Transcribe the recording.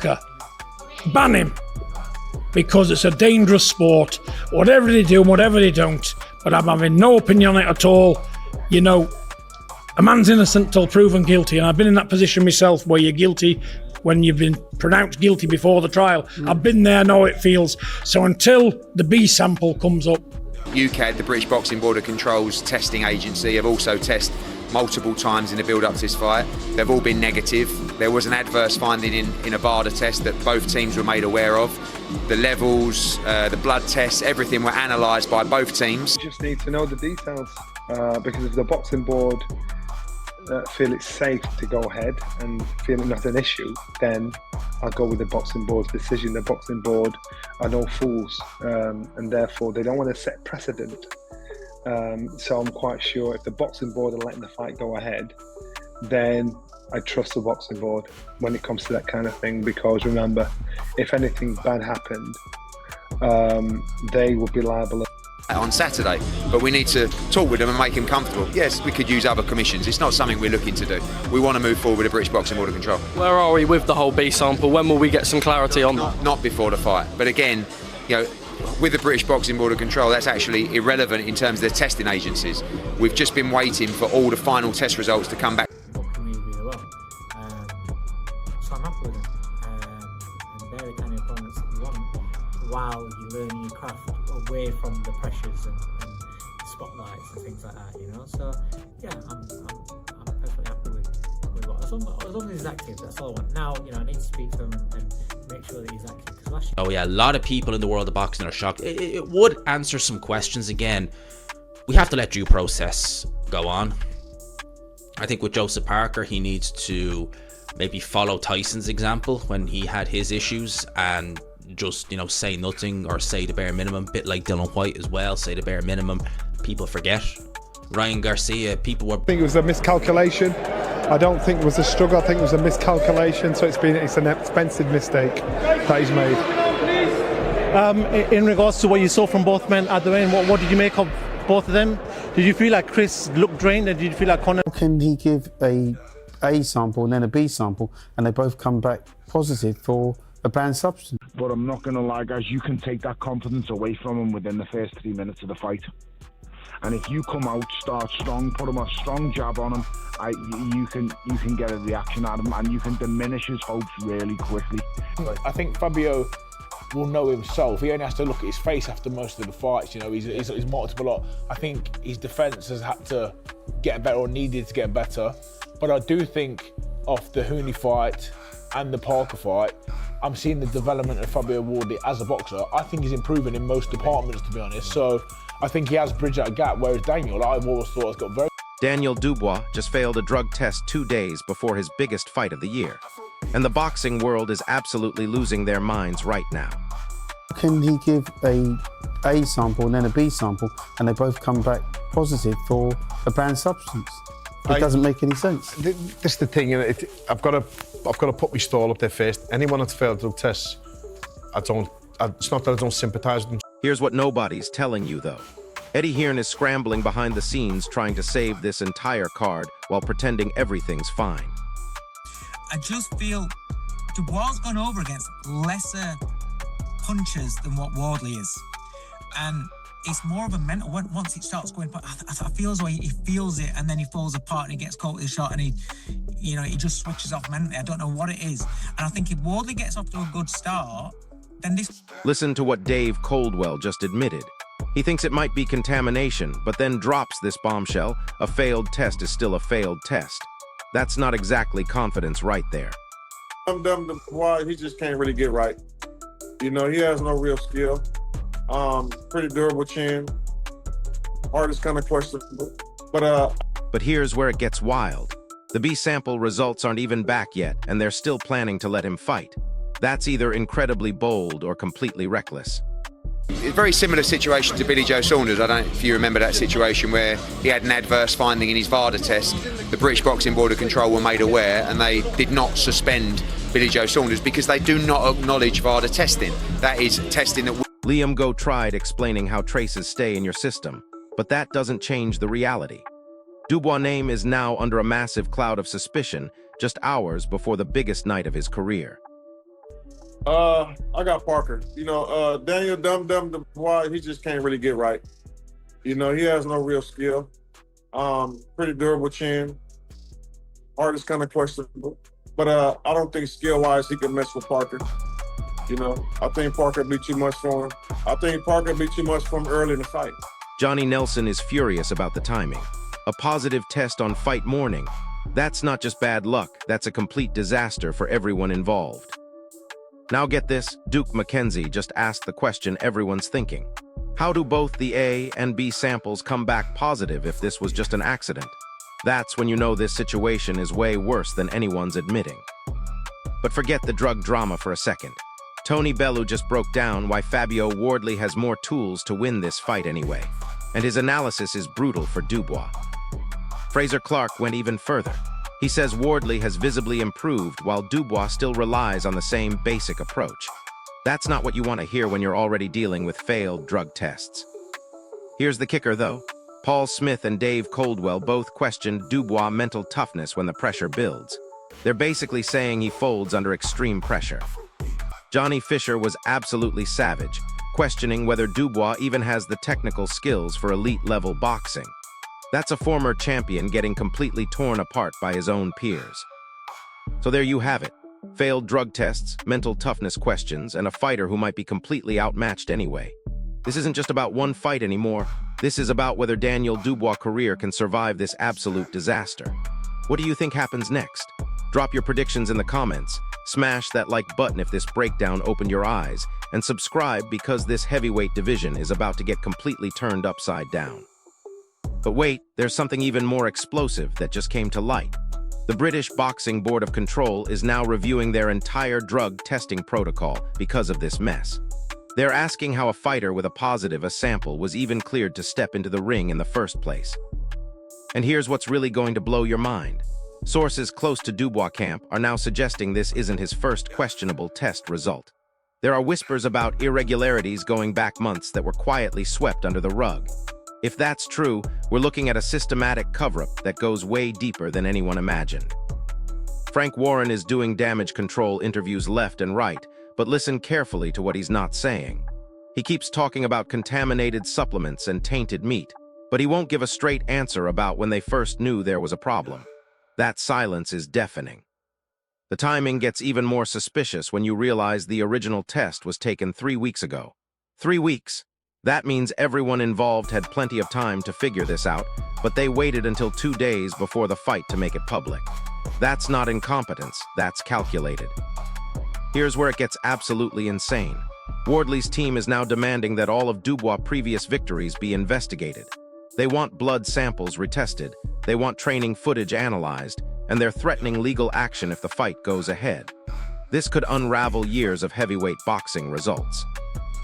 Booker. Ban him. Because it's a dangerous sport. Whatever they do and whatever they don't. But I'm having no opinion on it at all. You know, a man's innocent till proven guilty. And I've been in that position myself where you're guilty when you've been pronounced guilty before the trial. I've been there, know it feels. So until the B sample comes up. UKAD, the British Boxing Board of Control's testing agency, have also tested multiple times in the build-up to this fight. They've all been negative. There was an adverse finding in a VADA test that both teams were made aware of. The levels, the blood tests, everything were analysed by both teams. You just need to know the details because if the boxing board feel it's safe to go ahead and feel it not an issue, then I'll go with the boxing board's decision. The boxing board are no fools, and therefore they don't want to set precedent. So I'm quite sure if the boxing board are letting the fight go ahead, then I trust the boxing board when it comes to that kind of thing, because remember, if anything bad happened, they will be liable on Saturday, but we need to talk with them and make them comfortable. Yes, we could use other commissions. It's not something we're looking to do. We want to move forward with the British Boxing Board of Control. Where are we with the whole B sample? When will we get some clarity on that? Not before the fight, but again, you know, with the British Boxing Board of Control, that's actually irrelevant in terms of their testing agencies. We've just been waiting for all the final test results to come back. So I'm happy with them. And they're the kind of opponents that you want while you're learning your craft away from the pressures and the spotlights and things like that, you know. So yeah, I'm perfectly happy with what, as long as he's active, that's all I want. Now, you know, I need to speak to him and make sure that he's active, because last year... Oh yeah, a lot of people in the world of boxing are shocked. It would answer some questions. Again, we have to let due process go on. I think with Joseph Parker, he needs to maybe follow Tyson's example when he had his issues and just, you know, say nothing or say the bare minimum. Bit like Dylan White as well, say the bare minimum. People forget. Ryan Garcia, people were... I think it was a miscalculation. I don't think it was a struggle. I think it was a miscalculation. So it's an expensive mistake that he's made. In regards to what you saw from both men at the end, what did you make of both of them? Did you feel like Chris looked drained, and did you feel like Conor? Can he give a sample and then a B sample, and they both come back positive for a banned substance? But I'm not going to lie, guys, you can take that confidence away from him within the first 3 minutes of the fight. And if you come out, start strong, put him a strong jab on him, you can get a reaction out of him, and you can diminish his hopes really quickly. I think Fabio will know himself. He only has to look at his face after most of the fights. You know, he's multiple. I think his defence has had to get better, or needed to get better. But I do think off the Hooney fight and the Parker fight, I'm seeing the development of Fabio Wardley as a boxer. I think he's improving in most departments, to be honest. So I think he has bridged that gap, whereas Daniel, I've always thought has got very... Daniel Dubois just failed a drug test 2 days before his biggest fight of the year. And the boxing world is absolutely losing their minds right now. Can he give a sample and then a B sample, and they both come back positive for a banned substance? It doesn't make any sense. This is the thing, you know, I've got to put my stall up there first. Anyone that's failed drug tests, it's not that I don't sympathise with them. Here's what nobody's telling you, though. Eddie Hearn is scrambling behind the scenes trying to save this entire card while pretending everything's fine. I just feel Dubois gone over against lesser punches than what Wardley is. And it's more of a mental one. Once it starts going, I feel as though he feels it, and then he falls apart and he gets caught with a shot, and he just switches off mentally. I don't know what it is. And I think if Wardley gets off to a good start, then this... Listen to what Dave Coldwell just admitted. He thinks it might be contamination, but then drops this bombshell. A failed test is still a failed test. That's not exactly confidence right there. Why he just can't really get right. You know, he has no real skill. Pretty durable chin. Heart is kind of questionable. But here's where it gets wild. The B sample results aren't even back yet, and they're still planning to let him fight. That's either incredibly bold or completely reckless. It's a very similar situation to Billy Joe Saunders. I don't know if you remember that situation where he had an adverse finding in his VADA test. The British Boxing Board of Control were made aware, and they did not suspend Billy Joe Saunders because they do not acknowledge VADA testing. That is testing that... Liam Go tried explaining how traces stay in your system, but that doesn't change the reality. Dubois' name is now under a massive cloud of suspicion, just hours before the biggest night of his career. I got Parker. Daniel Dubois, he just can't really get right. He has no real skill. Pretty durable chin. Art is kind of questionable. But I don't think skill-wise he can mess with Parker. I think Parker be too much for him. I think Parker be too much for him early in the fight. Johnny Nelson is furious about the timing. A positive test on fight morning. That's not just bad luck, that's a complete disaster for everyone involved. Now get this, Duke McKenzie just asked the question everyone's thinking. How do both the A and B samples come back positive if this was just an accident? That's when you know this situation is way worse than anyone's admitting. But forget the drug drama for a second. Tony Bellew just broke down why Fabio Wardley has more tools to win this fight anyway, and his analysis is brutal for Dubois. Fraser Clark went even further. He says Wardley has visibly improved while Dubois still relies on the same basic approach. That's not what you want to hear when you're already dealing with failed drug tests. Here's the kicker though. Paul Smith and Dave Coldwell both questioned Dubois' mental toughness when the pressure builds. They're basically saying he folds under extreme pressure. Johnny Fisher was absolutely savage, questioning whether Dubois even has the technical skills for elite-level boxing. That's a former champion getting completely torn apart by his own peers. So there you have it. Failed drug tests, mental toughness questions, and a fighter who might be completely outmatched anyway. This isn't just about one fight anymore. This is about whether Daniel Dubois' career can survive this absolute disaster. What do you think happens next? Drop your predictions in the comments. Smash that like button if this breakdown opened your eyes, and subscribe because this heavyweight division is about to get completely turned upside down. But wait, there's something even more explosive that just came to light. The British Boxing Board of Control is now reviewing their entire drug testing protocol because of this mess. They're asking how a fighter with a positive sample was even cleared to step into the ring in the first place. And here's what's really going to blow your mind. Sources close to Dubois' camp are now suggesting this isn't his first questionable test result. There are whispers about irregularities going back months that were quietly swept under the rug. If that's true, we're looking at a systematic cover-up that goes way deeper than anyone imagined. Frank Warren is doing damage control interviews left and right, but listen carefully to what he's not saying. He keeps talking about contaminated supplements and tainted meat, but he won't give a straight answer about when they first knew there was a problem. That silence is deafening. The timing gets even more suspicious when you realize the original test was taken 3 weeks ago. 3 weeks. That means everyone involved had plenty of time to figure this out, but they waited until 2 days before the fight to make it public. That's not incompetence, that's calculated. Here's where it gets absolutely insane. Wardley's team is now demanding that all of Dubois' previous victories be investigated. They want blood samples retested, they want training footage analyzed, and they're threatening legal action if the fight goes ahead. This could unravel years of heavyweight boxing results.